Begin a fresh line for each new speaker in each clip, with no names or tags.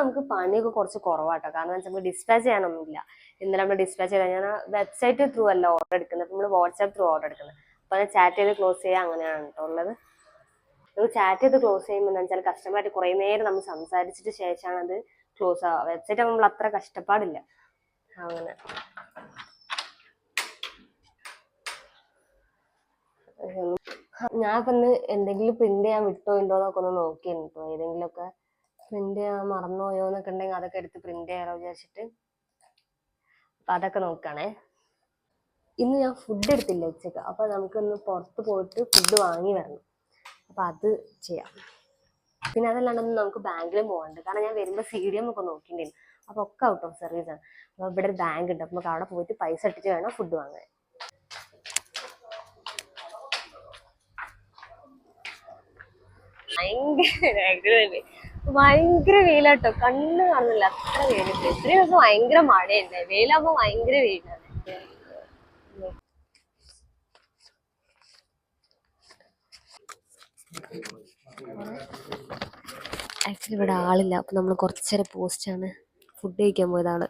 നമുക്ക് പണിയൊക്കെ കുറച്ച് കുറവാട്ടോ. കാരണം നമുക്ക് ഡിസ്പാച്ച് ചെയ്യാനൊന്നുമില്ല. ഇന്നലെ നമ്മൾ ഡിസ്പാച്ച് ചെയ്താൽ ഞാൻ വെബ്സൈറ്റ് ത്രൂ അല്ല ഓർഡർ എടുക്കുന്നത്, നമ്മൾ വാട്സാപ്പ് ത്രൂ ഓർഡർ എടുക്കുന്നത്. അപ്പൊ അത് ചാറ്റ് ചെയ്ത് ക്ലോസ് ചെയ്യുക അങ്ങനെയാണ് കേട്ടോ ഉള്ളത്. നമുക്ക് ചാറ്റ് ചെയ്ത് ക്ലോസ് ചെയ്യുമ്പോൾ എന്താ വെച്ചാൽ കസ്റ്റമറായിട്ട് കുറേ നേരം നമ്മൾ സംസാരിച്ചിട്ട് ശേഷമാണ് അത് ക്ലോസ് ആവുക. വെബ്സൈറ്റ് ആകുമ്പോൾ നമ്മൾ അത്ര കഷ്ടപ്പാടില്ല. അങ്ങനെ ഞാൻ ഇപ്പൊ ഇന്ന് എന്തെങ്കിലും പ്രിന്റ് ചെയ്യാൻ വിട്ടുപോയിണ്ടോന്നൊക്കെ ഒന്ന് നോക്കിയിരുന്നു കേട്ടോ. ഏതെങ്കിലുമൊക്കെ പ്രിന്റ് ചെയ്യാൻ മറന്നുപോയോ എന്നൊക്കെ ഉണ്ടെങ്കിൽ അതൊക്കെ എടുത്ത് പ്രിന്റ് ചെയ്യാറോ വിചാരിച്ചിട്ട് അപ്പൊ അതൊക്കെ നോക്കണേ. ഇന്ന് ഞാൻ ഫുഡ് എടുത്തില്ല ഉച്ചക്ക്. അപ്പൊ നമുക്കൊന്ന് പുറത്ത് പോയിട്ട് ഫുഡ് വാങ്ങി വരണം. അപ്പൊ അത് ചെയ്യാം. പിന്നെ അതല്ലാണ്ട് നമുക്ക് ബാങ്കിലും പോകണ്ട്. കാരണം ഞാൻ വരുമ്പോ CDM ഒക്കെ നോക്കിണ്ടായിരുന്നു. അപ്പൊ ഒക്കെ ഔട്ട് ഓഫ് സർവീസ് ആണ്. അപ്പൊ ഇവിടെ ഒരു ബാങ്ക് ഉണ്ട്. അപ്പൊ നമുക്ക് അവിടെ പോയിട്ട് പൈസ ഇട്ടിട്ട് വേണം ഫുഡ് വാങ്ങാൻ. ഭയങ്കര വെയിലാട്ടോ. കണ്ണ് കാണുന്നില്ല, അത്ര വെയിലുണ്ട്. ഇത്രയും ദിവസം ഭയങ്കര മഴയുണ്ട്. വെയിലാകുമ്പോ ഭയങ്കര വെയിലാണ്. ആക്ച്വലി ഇവിടെ ആളില്ല. അപ്പൊ നമ്മൾ കുറച്ചേരം പോസ്റ്റാണ്. ഫുഡ് കഴിക്കാൻ പോയതാണ്.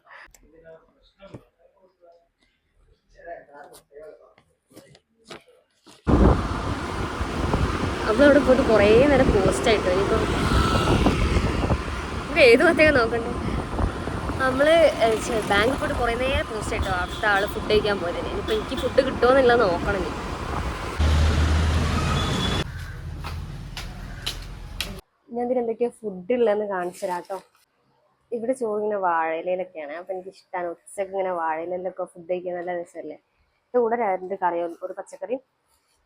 അപ്പൊ അവിടെ പോയിട്ട് കുറേ നേരം പോസ്റ്റ് ആയിട്ടോ. ഇനിയിപ്പം ഏത് പ്രത്യേകം നോക്കണ്ടേ. നമ്മള് ബാങ്കിൽ പോയിട്ട് കുറേ നേരം പോസ്റ്റ് ആയിട്ടോ. അവിടുത്തെ ആള് ഫുഡ് കഴിക്കാൻ പോയത്. ഇനിയിപ്പോ എനിക്ക് ഫുഡ് കിട്ടുമോന്നില്ല നോക്കണം. ഞാൻ ഇതിനെന്തൊക്കെയാ ഫുഡ് ഉള്ളതെന്ന് കാണിച്ചു തരാട്ടോ. ഇവിടെ ചോറ് ഇങ്ങനെ വാഴയിലൊക്കെയാണ്. അപ്പൊ എനിക്ക് ഇഷ്ടമാണ് ഉച്ചക്ക് ഇങ്ങനെ വാഴയിലൊക്കെ ഫുഡ് കഴിക്കാൻ നല്ല രസമല്ലേ. കൂടെ 2 കറി, ഒരു പച്ചക്കറി,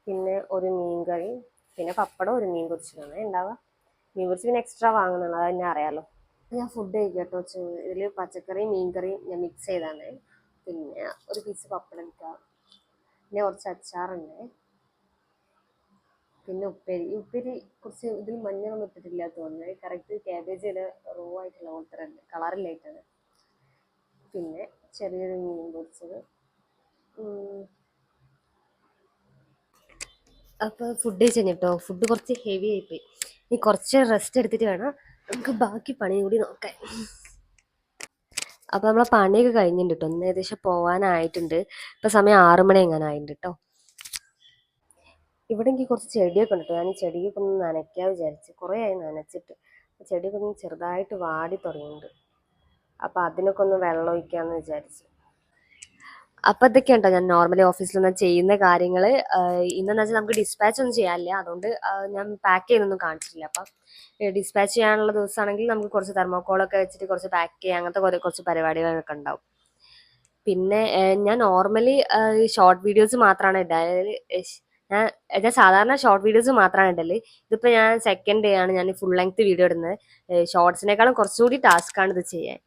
പിന്നെ ഒരു മീൻകറി, പിന്നെ പപ്പടം, ഒരു മീൻ പൊരിച്ചതാണ് ഉണ്ടാവുക. മീൻ പൊരിച്ച് പിന്നെ എക്സ്ട്രാ വാങ്ങുന്നതാണ്, അത് തന്നെ അറിയാലോ. ഞാൻ ഫുഡ് കഴിക്കട്ടോ. ഇതിൽ പച്ചക്കറി മീൻകറി ഞാൻ മിക്സ് ചെയ്താണ്. പിന്നെ ഒരു പീസ് പപ്പടം എടുക്കുക, പിന്നെ കുറച്ച് അച്ചാറുണ്ട്, പിന്നെ ഉപ്പേരി കുറച്ച് ഇതിൽ മഞ്ഞളൊന്നും ഇട്ടിട്ടില്ല തോന്നുന്നത്. കറക്റ്റ് ക്യാബേജിൽ റോ ആയിട്ടുള്ള പോലത്തെ കളറിലായിട്ടാണ്. പിന്നെ ചെറിയൊരു മീൻ പൊരിച്ചത്. അപ്പോൾ ഫുഡ് കഴിച്ച് കഴിഞ്ഞിട്ടോ. ഫുഡ് കുറച്ച് ഹെവി ആയിപ്പോയി. ഇനി കുറച്ച് റെസ്റ്റ് എടുത്തിട്ട് വേണം നമുക്ക് ബാക്കി പണി കൂടി നോക്കാൻ. അപ്പോൾ നമ്മളെ പണിയൊക്കെ കഴിഞ്ഞിട്ടുണ്ട് കേട്ടോ. ഒന്ന് ഏകദേശം പോകാനായിട്ടുണ്ട്. ഇപ്പം സമയം 6 മണി എങ്ങനെ ആയിട്ടുണ്ട് കേട്ടോ. ഇവിടെ എനിക്ക് കുറച്ച് ചെടിയൊക്കെ ഉണ്ട് കേട്ടോ. ഞാൻ ഈ ചെടിയൊക്കെ ഒന്ന് നനയ്ക്കാൻ വിചാരിച്ച്. കുറേ ആയി നനച്ചിട്ട്. ചെടിയൊക്കെ ഒന്ന് ചെറുതായിട്ട് വാടി തുടങ്ങിയിട്ടുണ്ട്. അപ്പം അതിനൊക്കെ ഒന്ന് വെള്ളം ഒഴിക്കാമെന്ന് വിചാരിച്ചു. അപ്പം ഇതൊക്കെയുണ്ടോ ഞാൻ നോർമലി ഓഫീസിൽ നിന്ന് ചെയ്യുന്ന കാര്യങ്ങൾ. ഇന്നെന്ന് വെച്ചാൽ നമുക്ക് ഡിസ്പാച്ച് ഒന്നും ചെയ്യാനില്ല. അതുകൊണ്ട് ഞാൻ പാക്ക് ചെയ്യുന്നൊന്നും കാണിച്ചിട്ടില്ല. അപ്പം ഡിസ്പാച്ച് ചെയ്യാനുള്ള ദിവസമാണെങ്കിൽ നമുക്ക് കുറച്ച് തെർമോക്കോളൊക്കെ വെച്ചിട്ട് കുറച്ച് പാക്ക് ചെയ്യുക, അങ്ങനത്തെ കുറച്ച് പരിപാടികളൊക്കെ ഉണ്ടാവും. പിന്നെ ഞാൻ നോർമലി ഷോർട്ട് വീഡിയോസ് മാത്രമാണ് ഇടല്. ഞാൻ സാധാരണ ഷോർട്ട് വീഡിയോസ് മാത്രമാണ് ഇടല്. ഇതിപ്പോൾ ഞാൻ സെക്കൻഡ് ഡേ ആണ് ഞാൻ ഫുൾ ലെങ്ത് വീഡിയോ ഇടുന്നത്. ഷോർട്സിനേക്കാളും കുറച്ചുകൂടി ടാസ്ക്കാണ് ഇത് ചെയ്യാൻ.